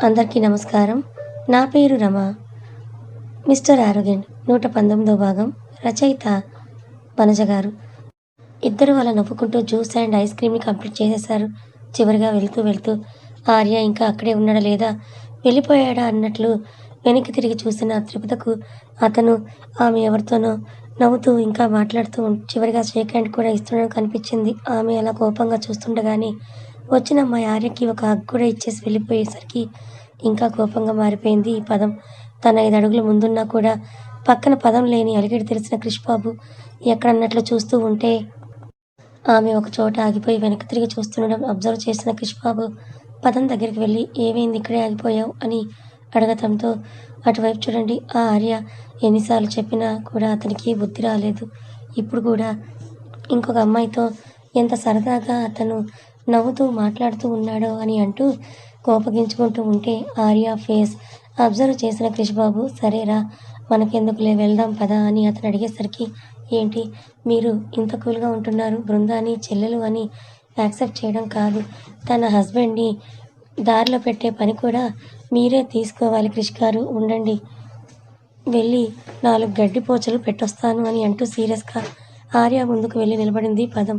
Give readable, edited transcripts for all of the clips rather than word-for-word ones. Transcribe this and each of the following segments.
అందరికీ నమస్కారం. నా పేరు రమ. మిస్టర్ ఆరోగెంట్ 119వ భాగం. రచయిత వనజ గారు. ఇద్దరు అలా నవ్వుకుంటూ జ్యూస్ అండ్ ఐస్ క్రీమ్ని కంప్లీట్ చేసేశారు. చివరిగా వెళ్తూ ఆర్య ఇంకా అక్కడే ఉన్నాడా లేదా వెళ్ళిపోయాడా అన్నట్లు వెనక్కి తిరిగి చూసిన త్రిపుతకు అతను ఆమె ఎవరితోనో నవ్వుతూ ఇంకా మాట్లాడుతూ చివరిగా షేక్ హ్యాండ్ కూడా ఇస్తుండడం కనిపించింది. ఆమె అలా కోపంగా చూస్తుండగానే వచ్చిన అమ్మాయి ఆర్యకి ఒక హగ్ కూడా ఇచ్చేసి వెళ్ళిపోయేసరికి ఇంకా కోపంగా మారిపోయింది ఈ పదం. తన 5 అడుగులు ముందున్నా కూడా పక్కన పదం లేని అలికిడి తెలిసిన క్రిష్ బాబు ఎక్కడన్నట్లు చూస్తూ ఉంటే ఆమె ఒక చోట ఆగిపోయి వెనక్కి తిరిగి చూస్తుండడం అబ్జర్వ్ చేసిన క్రిష్ బాబు పదం దగ్గరికి వెళ్ళి ఏమైంది ఇక్కడే ఆగిపోయావు అని అడగటంతో అటువైపు చూడండి. ఆ ఆర్య ఎన్నిసార్లు చెప్పినా కూడా అతనికి బుద్ధి రాలేదు. ఇప్పుడు కూడా ఇంకొక అమ్మాయితో ఎంత సరదాగా అతను నవ్వుతూ మాట్లాడుతూ ఉన్నాడో అని అంటూ కోపగించుకుంటూ ఉంటే ఆర్య ఫేస్ అబ్జర్వ్ చేసిన క్రిష్ బాబు సరేరా మనకెందుకులే వెళ్దాం పదా అని అతను అడిగేసరికి ఏంటి మీరు ఇంత కూల్గా ఉంటున్నారు, బృందాని చెల్లెలు అని యాక్సెప్ట్ చేయడం కాదు, తన హస్బెండ్ని దారిలో పెట్టే పని కూడా మీరే తీసుకోవాలి క్రిష్ గారు, ఉండండి వెళ్ళి 4 గడ్డిపోచలు పెట్టొస్తాను అని అంటూ సీరియస్గా ఆర్య ముందుకు వెళ్ళి నిలబడింది పదం.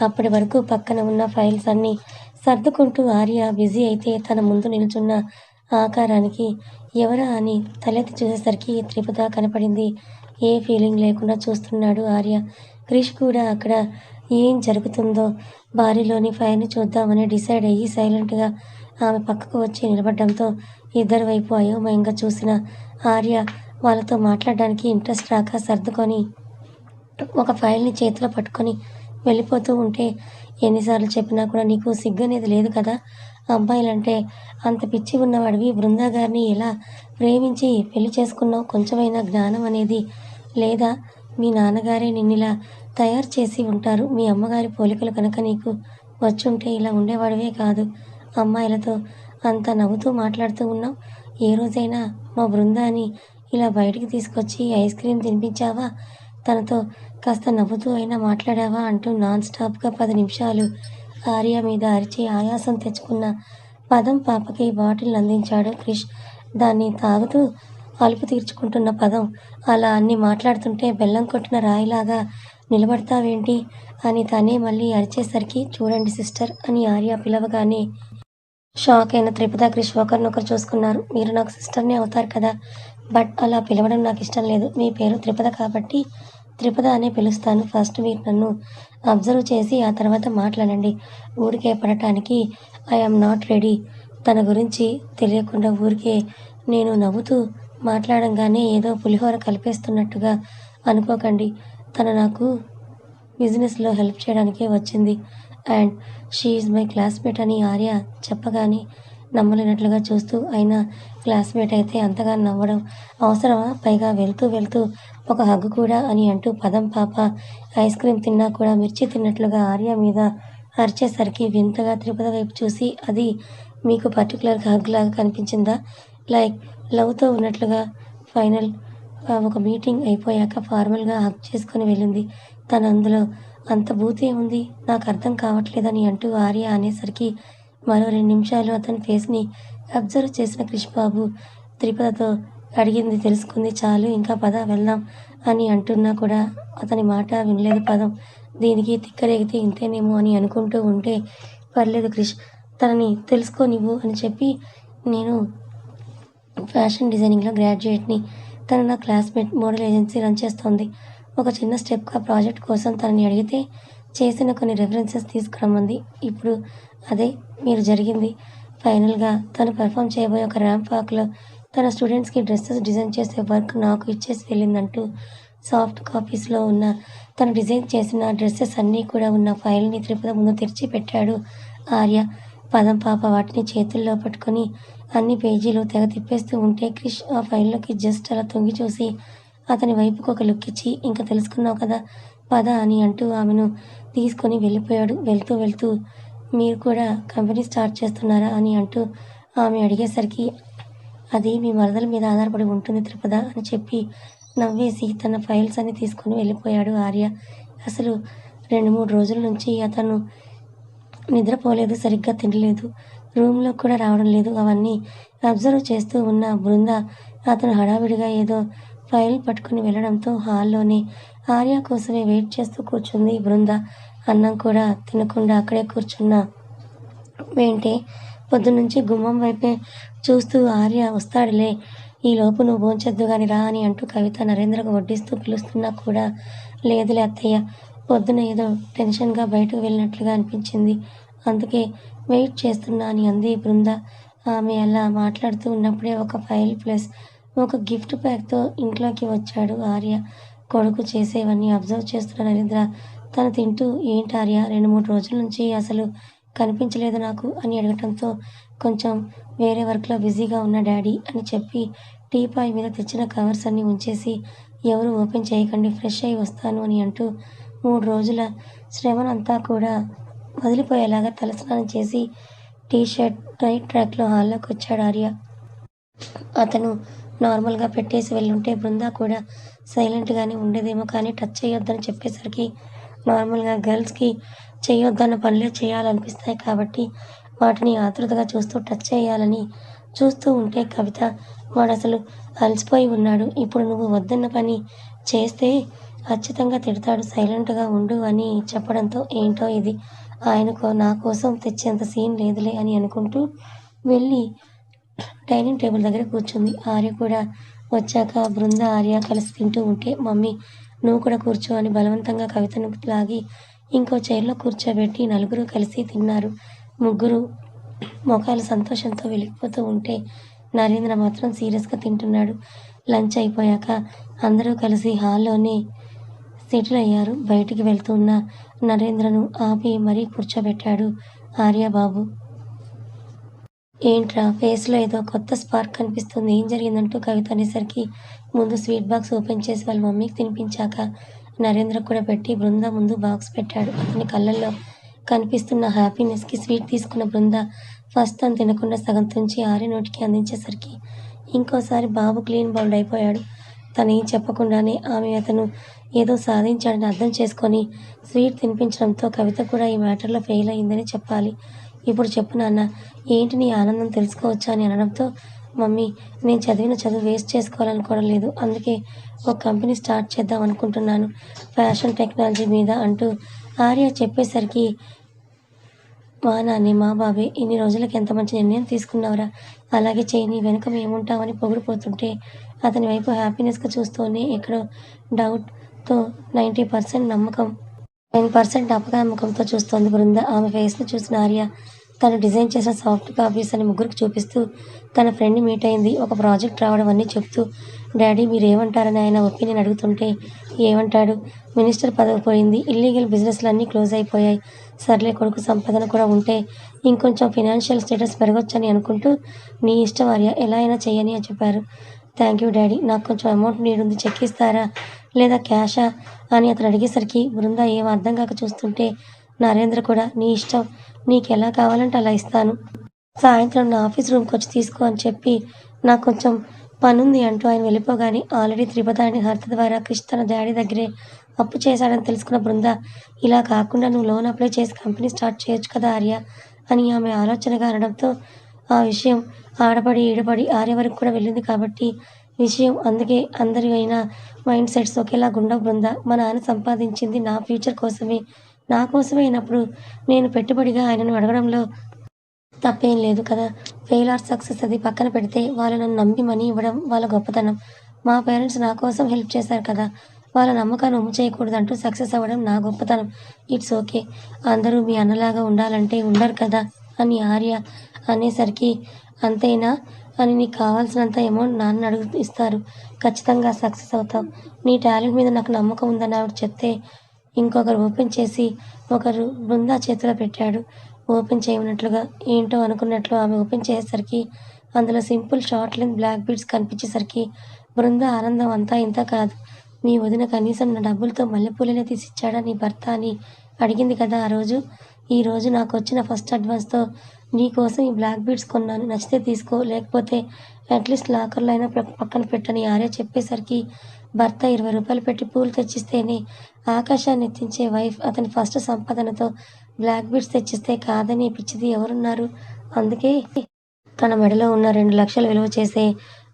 అప్పటి వరకు పక్కన ఉన్న ఫైల్స్ అన్నీ సర్దుకుంటూ ఆర్య బిజీ అయితే తన ముందు నిల్చున్న ఆకారానికి ఎవరా అని తలెత్తి చూసేసరికి త్రిపుత కనపడింది. ఏ ఫీలింగ్ లేకుండా చూస్తున్నాడు ఆర్య. క్రిష్ కూడా అక్కడ ఏం జరుగుతుందో బారిలోని ఫైల్ని చూద్దామని డిసైడ్ అయ్యి సైలెంట్గా ఆమె పక్కకు వచ్చి నిలబడడంతో ఇద్దరి వైపు అయోమయంగా చూసిన ఆర్య వాళ్ళతో మాట్లాడడానికి ఇంట్రెస్ట్ రాక సర్దుకొని ఒక ఫైల్ని చేతిలో పట్టుకొని వెళ్ళిపోతూ ఉంటే ఎన్నిసార్లు చెప్పినా కూడా నీకు సిగ్గనేది లేదు కదా, అబ్బాయిలంటే అంత పిచ్చి ఉన్నవాడివి బృందా గారిని ఎలా ప్రేమించి పెళ్లి చేసుకున్నావు, కొంచెమైనా జ్ఞానం అనేది లేదా, మీ నాన్నగారే నిన్నిలా తయారు చేసి ఉంటారు, మీ అమ్మగారి పోలికలు కనుక నీకు వచ్చుంటే ఇలా ఉండేవాడివే కాదు, అమ్మాయిలతో అంత నవ్వుతూ మాట్లాడుతూ ఉన్నావు, ఏ రోజైనా మా బృందాని ఇలా బయటికి తీసుకొచ్చి ఐస్ క్రీమ్ తినిపించావా, తనతో కాస్త నవ్వుతూ అయినా మాట్లాడావా అంటూ నాన్ స్టాప్గా 10 నిమిషాలు ఆర్య మీద అరిచి ఆయాసం తెచ్చుకున్న పదం పాపకి బాటిల్ అందించాడు క్రిష్. దాన్ని తాగుతూ అలుపు తీర్చుకుంటున్న పదం అలా అన్ని మాట్లాడుతుంటే బెల్లం కొట్టిన రాయిలాగా నిలబడతావేంటి అని తనే మళ్ళీ అరిచేసరికి చూడండి సిస్టర్ అని ఆర్య పిలవగానే షాక్ అయిన త్రిపుత క్రిష్ ఒకరినొకరు చూసుకున్నారు. మీరు నాకు సిస్టర్నే అవుతారు కదా, బట్ అలా పిలవడం నాకు ఇష్టం లేదు, మీ పేరు త్రిపుత కాబట్టి త్రిపుత అనే పిలుస్తాను, ఫస్ట్ మీరు నన్ను అబ్జర్వ్ చేసి ఆ తర్వాత మాట్లాడండి, ఊరికే పడటానికి ఐఎమ్ నాట్ రెడీ, తన గురించి తెలియకుండా ఊరికే నేను నవ్వుతూ మాట్లాడంగానే ఏదో పులిహోర కలిపేస్తున్నట్టుగా అనుకోకండి, తను నాకు బిజినెస్లో హెల్ప్ చేయడానికే వచ్చింది and she is my classmate అని ఆర్య చెప్పగానే నమ్మలేనట్లుగా చూస్తూ అయినా క్లాస్మేట్ అయితే అంతగా నవ్వడం అవసరమా, పైగా వెళ్తూ ఒక హగ్గు కూడా అని అంటూ పదం పాప ఐస్ క్రీమ్ తిన్నా కూడా మిర్చి తిన్నట్లుగా ఆర్య మీద అరిచేసరికి వింతగా త్రిపుత వైపు చూసి అది మీకు పర్టికులర్గా హగ్ లాగా కనిపించిందా, లైక్ లవ్తో ఉన్నట్లుగా ఫైనల్ ఒక మీటింగ్ అయిపోయాక ఫార్మల్గా హగ్ చేసుకొని వెళ్ళింది తను, అందులో అంత బూతే ఉంది నాకు అర్థం కావట్లేదని అంటూ ఆర్య అనేసరికి మరో 2 నిమిషాలు అతని ఫేస్ని అబ్జర్వ్ చేసిన క్రిష్ బాబు త్రిపుతతో అడిగింది తెలుసుకుంది చాలు ఇంకా పద వెళ్దాం అని అంటున్నా కూడా అతని మాట వినలేదు పదం. దీనికి తిక్కరేగితే ఇంతేనేమో అని అనుకుంటూ ఉంటే పర్లేదు క్రిష్ తనని తెలుసుకోనివ్వు అని చెప్పి నేను ఫ్యాషన్ డిజైనింగ్లో గ్రాడ్యుయేట్ని, తను నా క్లాస్మేట్, మోడల్ ఏజెన్సీ రన్ చేస్తోంది, ఒక చిన్న స్టెప్గా ప్రాజెక్ట్ కోసం తనని అడిగితే చేసిన కొన్ని రెఫరెన్సెస్ తీసుకురమ్మంది, ఇప్పుడు అదే మీరు జరిగింది, ఫైనల్గా తను పెర్ఫామ్ చేయబోయే ఒక ర్యాంప్ వాక్లో తన స్టూడెంట్స్కి డ్రెస్సెస్ డిజైన్ చేసే వర్క్ నాకు ఇచ్చేసి వెళ్ళిందంటూ సాఫ్ట్ కాపీస్లో ఉన్న తను డిజైన్ చేసిన డ్రెస్సెస్ అన్నీ కూడా ఉన్న ఫైల్ని త్రిపుత ముందు తెరిచి పెట్టాడు ఆర్య. పదం పాప వాటిని చేతుల్లో పట్టుకొని అన్ని పేజీలు తెగ తిప్పేస్తూ ఉంటే క్రిష్ ఆ ఫైల్లోకి జస్ట్ అలా తొంగి చూసి అతని వైపుకు ఒక లుక్ ఇచ్చి ఇంకా తెలుసుకున్నావు కదా పద అని అంటూ ఆమెను తీసుకొని వెళ్ళిపోయాడు. వెళ్తూ మీరు కూడా కంపెనీ స్టార్ట్ చేస్తున్నారా అని అంటూ ఆమె అడిగేసరికి అది మీ మరదల మీద ఆధారపడి ఉంటుంది త్రిపుత అని చెప్పి నవ్వేసి తన ఫైల్స్ అన్ని తీసుకొని వెళ్ళిపోయాడు ఆర్య. అసలు 2-3 రోజుల నుంచి అతను నిద్రపోలేదు, సరిగ్గా తినలేదు, రూమ్లో కూడా రావడం లేదు. అవన్నీ అబ్జర్వ్ చేస్తూ ఉన్న బృంద అతను హడావిడిగా ఏదో ఫైల్ పట్టుకుని వెళ్ళడంతో హాల్లోనే ఆర్య కోసమే వెయిట్ చేస్తూ కూర్చుంది బృంద. అన్నం కూడా తినకుండా అక్కడే కూర్చున్న వెంటే పొద్దున్నుంచి గుమ్మం వైపే చూస్తూ ఆర్య వస్తాడులే, ఈలోపు నువ్వు భోంచేద్దు గాని రా అని అంటూ కవిత నరేంద్రకు వడ్డిస్తూ పిలుస్తున్నా కూడా లేదులే అత్తయ్య, పొద్దున ఏదో టెన్షన్గా బయటకు వెళ్ళినట్లుగా అనిపించింది, అందుకే వెయిట్ చేస్తున్నా అని అంది బృంద. ఆమె అలా మాట్లాడుతూ ఉన్నప్పుడే ఒక ఫైల్ ప్లస్ ఒక గిఫ్ట్ ప్యాక్తో ఇంట్లోకి వచ్చాడు ఆర్య. కొడుకు చేసేవన్నీ అబ్జర్వ్ చేస్తున్న నరేంద్ర తను తింటూ ఏంటి ఆర్య 2-3 రోజుల నుంచి అసలు కనిపించలేదు నాకు అని అడగటంతో కొంచెం వేరే వర్క్లో బిజీగా ఉన్న డాడీ అని చెప్పి టీపాయ్ మీద తెచ్చిన కవర్స్ అన్నీ ఉంచేసి ఎవరు ఓపెన్ చేయకండి, ఫ్రెష్ అయి వస్తాను అని అంటూ 3 రోజుల శ్రమనంతా కూడా వదిలిపోయేలాగా తలస్నానం చేసి టీ-షర్ట్ నైట్ ట్రాక్లో హాల్లోకి వచ్చాడు ఆర్య. అతను నార్మల్గా పెట్టేసి వెళ్ళుంటే బృందా కూడా సైలెంట్గానే ఉండేదేమో, కానీ టచ్ చేయొద్దని చెప్పేసరికి నార్మల్గా గర్ల్స్కి చేయొద్దన్న పనులే చేయాలనిపిస్తాయి కాబట్టి వాటిని ఆతృతగా చూస్తూ టచ్ చేయాలని చూస్తూ ఉంటే కవిత వాడు అసలు అలసిపోయి ఉన్నాడు, ఇప్పుడు నువ్వు వద్దన్న పని చేస్తే ఖచ్చితంగా తిడతాడు, సైలెంట్గా ఉండు అని చెప్పడంతో ఏంటో ఇది, ఆయనకు నా కోసం తెచ్చేంత సీన్ లేదులే అని అనుకుంటూ వెళ్ళి డైనింగ్ టేబుల్ దగ్గర కూర్చుంది. ఆర్య కూడా వచ్చాక బృంద ఆర్య కలిసి తింటూ ఉంటే మమ్మీ నువ్వు కూడా కూర్చో అని బలవంతంగా కవితను లాగి ఇంకో చైర్లో కూర్చోబెట్టి నలుగురు కలిసి తిన్నారు. ముగ్గురు ముఖాలు సంతోషంతో వెలిగిపోతూ ఉంటే నరేంద్ర మాత్రం సీరియస్గా తింటున్నాడు. లంచ్ అయిపోయాక అందరూ కలిసి హాల్లోనే సెటిల్ అయ్యారు. బయటికి వెళ్తున్న నరేంద్రను ఆపి మరీ కూర్చోబెట్టాడు ఆర్య. బాబు ఏంట్రా ఫేస్లో ఏదో కొత్త స్పార్క్ కనిపిస్తుంది, ఏం జరిగిందంటూ కవిత అనేసరికి ముందు స్వీట్ బాక్స్ ఓపెన్ చేసి వాళ్ళ మమ్మీకి తినిపించాక నరేంద్ర కూడా పెట్టి బృంద ముందు బాక్స్ పెట్టాడు. అతని కళ్ళల్లో కనిపిస్తున్న హ్యాపీనెస్కి స్వీట్ తీసుకున్న బృంద ఫస్ట్ తను తినకుండా సగం తుంచి ఆర్య నోటికి అందించేసరికి ఇంకోసారి బాబు క్లీన్ బౌల్డ్ అయిపోయాడు. తనేం చెప్పకుండానే ఆమె అతను ఏదో సాధించాడని అర్థం చేసుకొని స్వీట్ తినిపించడంతో కవిత కూడా ఈ మ్యాటర్లో ఫెయిల్ అయిందని చెప్పాలి. ఇప్పుడు చెప్పు నాన్న, ఏంటి నీ ఆనందం తెలుసుకోవచ్చా అని అనడంతో మమ్మీ నేను చదివిన చదువు వేస్ట్ చేసుకోవాలనుకోవడం లేదు, అందుకే ఒక కంపెనీ స్టార్ట్ చేద్దాం అనుకుంటున్నాను ఫ్యాషన్ టెక్నాలజీ మీద అంటూ ఆర్య చెప్పేసరికి మా నాన్నే మా బాబే, ఇన్ని రోజులకి ఎంత మంచి నిర్ణయం తీసుకున్నావురా, అలాగే చేయి, నీ వెనుక మేముంటామని పొగిడిపోతుంటే అతని వైపు హ్యాపీనెస్గా చూస్తూనే ఎక్కడో డౌట్తో 90% నమ్మకం 10% అపనమ్మకంతో చూస్తోంది బృంద. ఆమె ఫేస్ని చూసిన ఆర్య తను డిజైన్ చేసిన సాఫ్ట్ కాపీస్ అని ముగ్గురికి చూపిస్తూ తన ఫ్రెండ్ని మీట్ అయింది, ఒక ప్రాజెక్ట్ రావడం అన్నీ చెప్తూ డాడీ మీరేమంటారని ఆయన ఒపీనియన్ అడుగుతుంటే ఏమంటాడు, మినిస్టర్ పదవి పోయింది, ఇల్లీగల్ బిజినెస్లన్నీ క్లోజ్ అయిపోయాయి, సర్లే కొడుకు సంపాదన కూడా ఉంటే ఇంకొంచెం ఫినాన్షియల్ స్టేటస్ పెరగొచ్చని అనుకుంటూ నీ ఇష్టం ఆర్య, ఎలా అయినా చెయ్యని అని చెప్పారు. థ్యాంక్ యూ డాడీ, నాకు కొంచెం అమౌంట్ నీడుంది, చెక్ ఇస్తారా లేదా క్యాషా అని అతను అడిగేసరికి బృంద ఏం అర్థం కాక చూస్తుంటే నరేంద్ర కూడా నీ ఇష్టం, నీకు ఎలా కావాలంటే అలా ఇస్తాను, సాయంత్రం నా ఆఫీస్ రూమ్కి వచ్చి తీసుకో అని చెప్పి నాకు కొంచెం పనుంది అంటూ ఆయన వెళ్ళిపోగానే ఆల్రెడీ త్రిపదాని హర్త ద్వారా క్రిష్ తన డాడీ దగ్గరే అప్పు చేశాడని తెలుసుకున్న బృంద ఇలా కాకుండా నువ్వు లోన్ అప్లై చేసి కంపెనీ స్టార్ట్ చేయొచ్చు కదా ఆర్య అని ఆమె ఆలోచనగా అనడంతో ఆ విషయం ఆడపడి ఈడపడి ఆర్య వరకు కూడా వెళ్ళింది కాబట్టి విషయం అందుకే అందరి అయినా మైండ్ సెట్స్ ఒకేలా ఉండవు బృంద, మా నాన్న సంపాదించింది నా ఫ్యూచర్ కోసమే, నా కోసమే అయినప్పుడు నేను పెట్టుబడిగా ఆయనను అడగడంలో తప్పేం లేదు కదా, ఫెయిల్ ఆర్ సక్సెస్ అది పక్కన పెడితే వాళ్ళు నన్ను నమ్మి మనీ ఇవ్వడం వాళ్ళ గొప్పతనం, మా పేరెంట్స్ నా కోసం హెల్ప్ చేశారు కదా, వాళ్ళ నమ్మకాన్ని ఒమ్ము చేయకూడదంటూ సక్సెస్ అవ్వడం నా గొప్పతనం, ఇట్స్ ఓకే, అందరూ మీ అన్నలాగా ఉండాలంటే ఉండరు కదా అని ఆర్య అనేసరికి అంతేనా అని నీకు కావాల్సినంత అమౌంట్ నాన్న అడుగు ఇస్తారు, ఖచ్చితంగా సక్సెస్ అవుతావు, నీ టాలెంట్ మీద నాకు నమ్మకం ఉందని ఆవిడ చెప్తే ఇంకొకరు ఓపెన్ చేసి ఒకరు బృందా చేతిలో పెట్టాడు. ఓపెన్ చేయమన్నట్లుగా ఏంటో అనుకున్నట్లు ఆమె ఓపెన్ చేసేసరికి అందులో simple short length black beads కనిపించేసరికి బృంద ఆనందం అంతా ఇంత కాదు, మీ వదిన కనీసం నా డబ్బులతో మల్లెపూలనే తీసిచ్చాడా నీ భర్త అని అడిగింది కదా ఆ రోజు, ఈ రోజు నాకు వచ్చిన ఫస్ట్ అడ్వాన్స్తో నీ కోసం ఈ బ్లాక్ బీడ్స్ కొన్నాను, నచ్చితే తీసుకో, లేకపోతే అట్లీస్ట్ లాకర్లో అయినా పక్కన పెట్టని ఆర్య చెప్పేసరికి భర్త 20 రూపాయలు పెట్టి పూలు తెచ్చిస్తేనే ఆకాశాన్ని ఎత్తించే వైఫ్ అతని ఫస్ట్ సంపాదనతో బ్లాక్ బీడ్స్ తెచ్చిస్తే కాదని పిచ్చిది ఎవరున్నారు అందుకే తన మెడలో ఉన్న 2,00,000 విలువ చేసే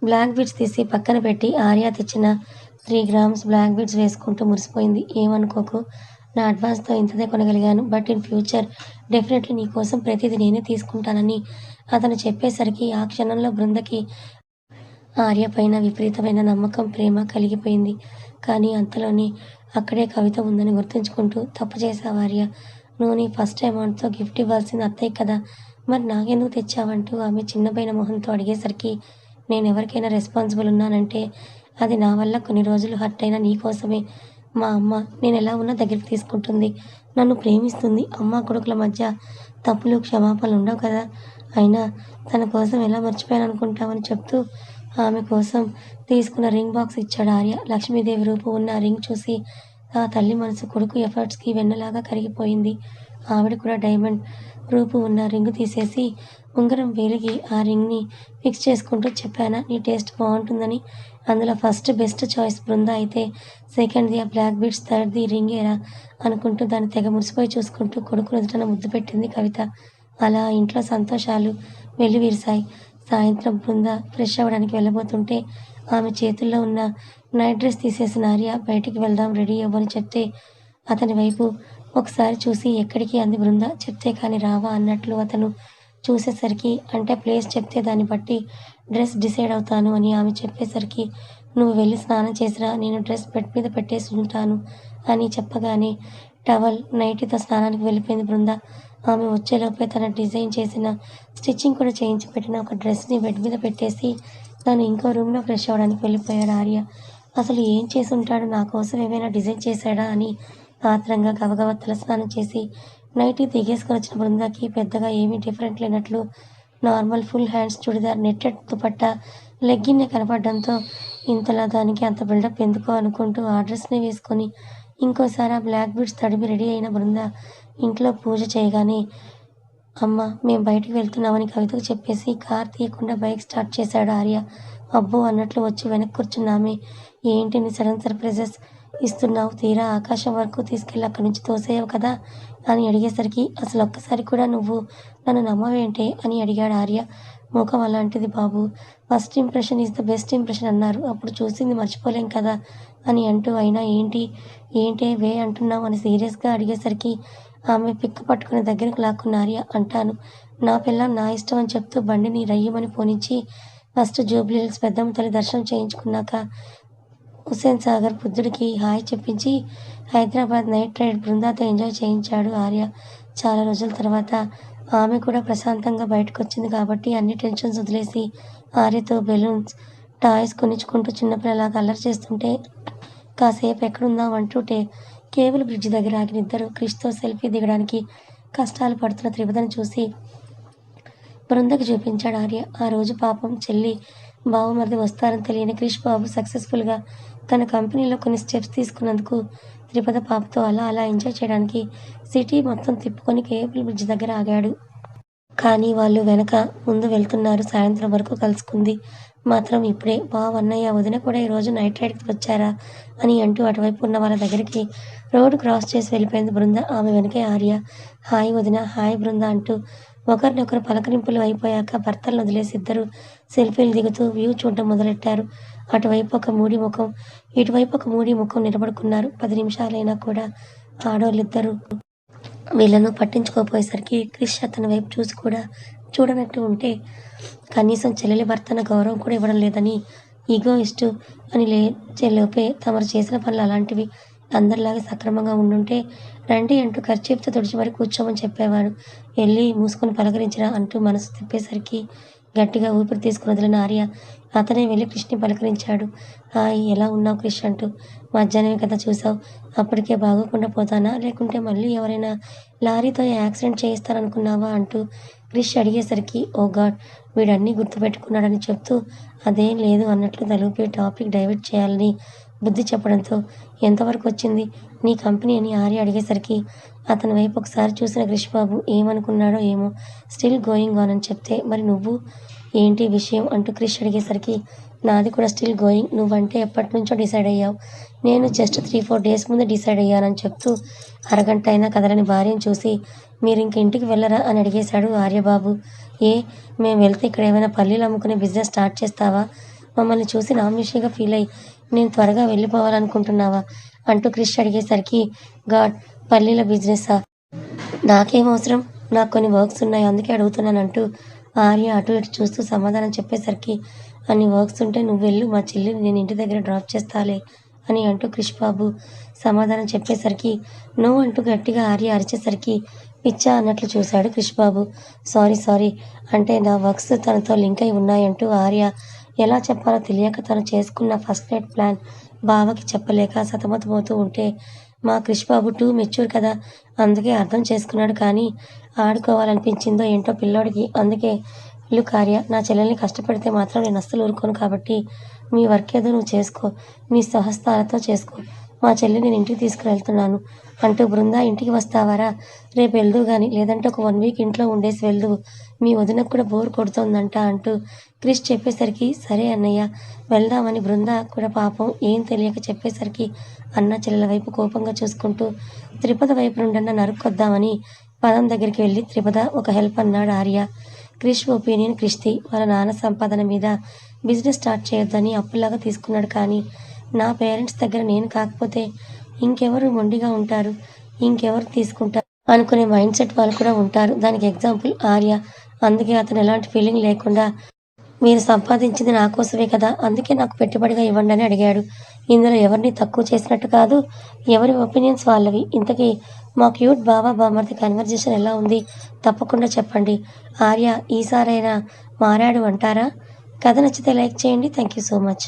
బ్లాక్ బీడ్స్ తీసి పక్కన పెట్టి ఆర్య తెచ్చిన 3 గ్రామ్స్ బ్లాక్ బీడ్స్ వేసుకుంటూ మురిసిపోయింది. ఏమనుకోకు, నా అడ్వాన్స్‌తో ఇంతదే కొనగలిగాను. బట్ ఇన్ ఫ్యూచర్ డెఫినెట్‌లీ నీకోసం ప్రతిదీ నేనే తీసుకుంటానని అతను చెప్పేసరికి ఆ క్షణంలో బృందకి ఆర్య పైన విపరీతమైన నమ్మకం, ప్రేమ కలిగిపోయింది. కానీ అంతలోనే అక్కడే కవిత ఉందని గుర్తుంచుకుంటూ తప్పు చేశావు ఆర్య. నువ్వు నీ ఫస్ట్ అమౌంట్‌తో గిఫ్ట్ ఇవ్వాల్సింది అత్తయ్యకి కదా! మరి నాకెందుకు తెచ్చావంటూ ఆమె చిన్నబోయిన మొహంతో అడిగేసరికి నేనెవరికైనా రెస్పాన్సిబుల్ ఉన్నానంటే అది నా వల్ల కొన్ని రోజులు హర్ట్ అయిన నీకోసమే. మా అమ్మ నేనెలా ఉన్నా దగ్గరికి తీసుకుంటుంది. నన్ను ప్రేమిస్తుంది. అమ్మా కొడుకుల మధ్య తప్పులు, క్షమాపణలు ఉండవు కదా! అయినా తన కోసం ఎలా మర్చిపోయాననుకుంటావని చెప్తూ ఆమె కోసం తీసుకున్న రింగ్ బాక్స్ ఇచ్చాడు ఆర్య. లక్ష్మీదేవి రూపం ఉన్న ఆ రింగ్ చూసి ఆ తల్లి మనసు కొడుకు ఎఫర్ట్స్‌కి వెన్నలాగా కరిగిపోయింది. ఆవిడ కూడా డైమండ్ రూపు ఉన్న రింగు తీసేసి ఉంగరం వేలికి ఆ రింగ్‌ని ఫిక్స్ చేసుకుంటూ చెప్పానా నీ టేస్ట్ బావుంటుందని. అందులో ఫస్ట్ బెస్ట్ చాయిస్ బృంద అయితే, సెకండ్‌ది ఆ బ్లాక్ బీడ్స్, థర్డ్‌ది రింగేరా అనుకుంటూ దాన్ని తెగ మురిసిపోయి చూసుకుంటూ కొడుకు నుదుటన ముద్దు పెట్టింది కవిత. అలా ఇంట్లో సంతోషాలు వెల్లివిరిశాయి. సాయంత్రం బృంద ఫ్రెష్ అవ్వడానికి వెళ్ళబోతుంటే ఆమె చేతుల్లో ఉన్న నైట్ డ్రెస్ తీసేసిన ఆర్య బయటికి వెళ్దాం రెడీ అవ్వు అని చెప్తే అతని వైపు ఒకసారి చూసి ఎక్కడికి అంది బృంద. చెప్తే కానీ రావా అన్నట్లు అతను చూసేసరికి అంటే ప్లేస్ చెప్తే దాన్ని బట్టి డ్రెస్ డిసైడ్ అవుతాను అని ఆమె చెప్పేసరికి నువ్వు వెళ్ళి స్నానం చేసిరా, నేను డ్రెస్ బెడ్ మీద పెట్టేసి ఉంటాను అని చెప్పగానే టవల్, నైటీతో స్నానానికి వెళ్ళిపోయింది బృంద. ఆమె వచ్చేలోపే తన డిజైన్ చేసిన, స్టిచ్చింగ్ కూడా చేయించి పెట్టిన ఒక డ్రెస్‌ని బెడ్ మీద పెట్టేసి తను ఇంకో రూమ్‌లో ఫ్రెష్ అవ్వడానికి వెళ్ళిపోయాడు ఆర్య. అసలు ఏం చేసుంటాడు, నా కోసం ఏమైనా డిజైన్ చేశాడా అని ఆత్రంగా గబగబా తలస్నానం చేసి నైటీ దిగేసుకొనొచ్చిన బృందాకి పెద్దగా ఏమీ డిఫరెంట్ లేనట్లు normal full hands churidar, netted dupatta, లెగ్గిన్నే కనపడడంతో ఇంతలా దానికి అంత బిల్డప్ ఎందుకో అనుకుంటూ ఆ డ్రెస్‌నే వేసుకొని ఇంకోసారి ఆ బ్లాక్ బీడ్స్ తడిమి రెడీ అయిన బృంద ఇంట్లో పూజ చేయగానే అమ్మ మేం బయటికి వెళ్తున్నామని కవితకు చెప్పేసి కార్ తీయకుండా బైక్ స్టార్ట్ చేశాడు ఆర్య. అబ్బో అన్నట్లు వచ్చి వెనక్కి కూర్చున్న ఆమె ఏంటి నీ సడన్ సర్ప్రైజెస్ ఇస్తున్నావు, తీరా ఆకాశం వరకు తీసుకెళ్ళి అక్కడి నుంచి తోసేయవు కదా అని అడిగేసరికి అసలు ఒక్కసారి కూడా నువ్వు నన్ను నమ్మవేంటే అని అడిగాడు ఆర్య. ముఖం అలాంటిది బాబు, first impression is the best impression అన్నారు. అప్పుడు చూసింది మర్చిపోలేం కదా అని అంటూ అయినా ఏంటి ఏంటే వే అంటున్నావు అని సీరియస్‌గా అడిగేసరికి ఆమె పిక్క పట్టుకుని దగ్గరకు లాక్కున్న ఆర్య అంటాను నా పెళ్ళాం నా ఇష్టం అని చెప్తూ బండిని రయ్యిమని పోనిచ్చి ఫస్ట్ జూబ్లీహిల్స్ పెద్దమ్మ తల్లి దర్శనం చేయించుకున్నాక హుస్సేన్ సాగర్ బుద్ధుడికి హాయ్ చెప్పించి హైదరాబాద్ నైట్ రైడ్ బృందాతో ఎంజాయ్ చేయించాడు ఆర్య. చాలా రోజుల తర్వాత ఆమె కూడా ప్రశాంతంగా బయటకొచ్చింది కాబట్టి అన్ని టెన్షన్స్ వదిలేసి ఆర్యతో బెలూన్స్, టాయ్స్ కొనిచ్చుకుంటూ చిన్నపిల్లలాగా అల్లరి చేస్తుంటే కాసేపు ఎక్కడుందాం అంటూ కేబుల్ బ్రిడ్జి దగ్గర ఆగిన ఇద్దరు క్రిష్‌తో సెల్ఫీ దిగడానికి కష్టాలు పడుతున్న త్రిపదని చూసి బృందకి చూపించాడు ఆర్య. ఆ రోజు పాపం చెల్లి, బావమరిది వస్తారని తెలియని క్రిష్ బాబు సక్సెస్‌ఫుల్‌గా తన కంపెనీలో కొన్ని స్టెప్స్ తీసుకున్నందుకు త్రిపద పాపతో అలా ఎంజాయ్ చేయడానికి సిటీ మొత్తం తిప్పుకొని కేబుల్ బ్రిడ్జి దగ్గర ఆగాడు. కానీ వాళ్ళు వెనక ముందు వెళ్తున్నారు. సాయంత్రం వరకు కలుసుకుంది మాత్రం ఇప్పుడే. బావ, అన్నయ్య, వదిన కూడా ఈరోజు నైట్ రైడ్‌కి వచ్చారా అని అంటూ అటువైపు ఉన్న వాళ్ళ దగ్గరికి రోడ్డు క్రాస్ చేసి వెళ్ళిపోయింది బృంద. ఆమె వెనకే ఆర్య హాయ్ వదిన, హాయ్ బృంద అంటూ ఒకరినొకరు పలకరింపులు అయిపోయాక భర్తలను వదిలేసి ఇద్దరు సెల్ఫీలు దిగుతూ వ్యూ చూడడం మొదలెట్టారు. అటువైపు ఒక మూడి ముఖం, ఇటువైపు ఒక మూడి ముఖం నిలబడుకున్నారు. 10 నిమిషాలైనా కూడా ఆడోళ్ళిద్దరూ వీళ్ళను పట్టించుకోపోయేసరికి క్రిష్ అతని వైపు చూసి కూడా చూడనట్టు ఉంటే కనీసం చెల్లెలి భర్తన్న గౌరవం కూడా ఇవ్వడం లేదని ఈగోయిస్టు అని లేచేలోపే తమరు చేసిన పనులు అలాంటివి, అందరిలాగే సక్రమంగా ఉండుంటే రండి అంటూ కర్చీఫ్‌తో తుడిచి మరి కూర్చోమని చెప్పేవాడు. ఎళ్ళి మూసుకొని పలకరించరా అంటూ మనసు తిప్పేసరికి గట్టిగా ఊపిరి తీసుకుని వదిలిన ఆర్య అతనే వెళ్ళి క్రిష్‌ని పలకరించాడు. హాయ్ ఎలా ఉన్నావు క్రిష్ అంటూ. మధ్యాహ్నమే కదా చూసావు, అప్పటికే బాగోకుండా పోతానా లేకుంటే మళ్ళీ ఎవరైనా లారీతో యాక్సిడెంట్ చేయిస్తారనుకున్నావా అంటూ క్రిష్ అడిగేసరికి ఓ గాడ్ వీడన్నీ గుర్తుపెట్టుకున్నాడని చెప్తూ అదేం లేదు అన్నట్లు తలూపి టాపిక్ డైవర్ట్ చేయాలని బుద్ధి చెప్పడంతో ఎంతవరకు వచ్చింది నీ కంపెనీ అని ఆర్య అడిగేసరికి అతని వైపు ఒకసారి చూసిన క్రిష్ బాబు ఏమనుకున్నాడో ఏమో స్టిల్ గోయింగ్ ఆన్ అని చెప్తే మరి నువ్వు ఏంటి విషయం అంటూ క్రిష్ అడిగేసరికి నాది కూడా స్టిల్ గోయింగ్, నువ్వంటే ఎప్పటి నుంచో డిసైడ్ అయ్యావు, నేను జస్ట్ 3-4 డేస్ ముందు డిసైడ్ అయ్యానని చెప్తూ అరగంట అయినా కదలని భార్యను చూసి మీరు ఇంక ఇంటికి వెళ్ళరా అని అడిగేశాడు ఆర్యబాబు. ఏ మేము వెళ్తే ఇక్కడ ఏమైనా పల్లీలు అమ్ముకునే బిజినెస్ స్టార్ట్ చేస్తావా, మమ్మల్ని చూసి నామినేషన్గా ఫీల్ అయ్యి నేను త్వరగా వెళ్ళిపోవాలనుకుంటున్నావా అంటూ క్రిష్ అడిగేసరికి గాడ్, పల్లీల బిజినెస్సా, నాకేం అవసరం, నాకు కొన్ని వర్క్స్ ఉన్నాయి అందుకే అడుగుతున్నానంటూ ఆర్య అటు ఇటు చూస్తూ సమాధానం చెప్పేసరికి అన్ని వర్క్స్ ఉంటే నువ్వు వెళ్ళు, మా చెల్లిని నేను ఇంటి దగ్గర డ్రాప్ చేస్తాలే అని అంటూ క్రిష్ బాబు సమాధానం చెప్పేసరికి నో అంటూ గట్టిగా ఆర్య అరిచేసరికి పిచ్చా అన్నట్లు చూశాడు క్రిష్ బాబు. సారీ అంటే నా వర్క్స్ తనతో లింక్ అయి ఉన్నాయంటూ ఆర్య ఎలా చెప్పాలో తెలియక తను చేసుకున్న ఫస్ట్ నైట్ ప్లాన్ బావకి చెప్పలేక సతమతమవుతూ ఉంటే మా క్రిష్ బాబు టూ మెచ్యూర్ కదా, అందుకే అర్థం చేసుకున్నాడు, కానీ ఆడుకోవాలనిపించిందో ఏంటో పిల్లోడికి, అందుకే లుక్ ఆర్య, నా చెల్లెల్ని కష్టపెడితే మాత్రం నేను అస్సలు ఊరుకోను, కాబట్టి మీ వర్క్ ఏదో నువ్వు చేసుకో, నీ స్వహస్తాలతో చేసుకో, మా చెల్లి నేను ఇంటికి తీసుకువెళ్తున్నాను అంటూ బృందా ఇంటికి వస్తావారా, రేపు వెళ్దువు కానీ, లేదంటే ఒక 1 వీక్ ఇంట్లో ఉండేసి వెళ్దువు, మీ వదినకు కూడా బోర్ కొడుతోందంట అంటూ క్రిష్ చెప్పేసరికి సరే అన్నయ్య వెళ్దామని బృందా కూడా పాపం ఏం తెలియక చెప్పేసరికి అన్న చెల్లెల వైపు కోపంగా చూసుకుంటూ త్రిపద వైపు నుండన్నా నరుక్కొద్దామని పదం దగ్గరికి వెళ్ళి త్రిపద ఒక హెల్ప్ అన్నాడు ఆర్య. క్రిష్ ఒపీనియన్ క్రిష్ది, వాళ్ళ నాన్న సంపాదన మీద బిజినెస్ స్టార్ట్ చేయొద్దని అప్పులాగా తీసుకున్నాడు, కానీ నా పేరెంట్స్ దగ్గర నేను కాకపోతే ఇంకెవరు మొండిగా ఉంటారు, ఇంకెవరు తీసుకుంటారు అనుకునే మైండ్ సెట్ వాళ్ళు కూడా ఉంటారు, దానికి ఎగ్జాంపుల్ ఆర్య, అందుకే అతను ఎలాంటి ఫీలింగ్ లేకుండా మీరు సంపాదించింది నా కోసమే కదా, అందుకే నాకు పెట్టుబడిగా ఇవ్వండి అని అడిగాడు. ఇందులో ఎవరిని తక్కువ చేసినట్టు కాదు, ఎవరి ఒపీనియన్స్ వాళ్ళవి. ఇంతకీ మా క్యూట్ బావా బామర్ది కన్వర్జేషన్ ఎలా ఉంది, తప్పకుండా చెప్పండి. ఆర్య ఈసారైనా మారాడు అంటారా? కథ నచ్చితే లైక్ చేయండి. Thank you so much.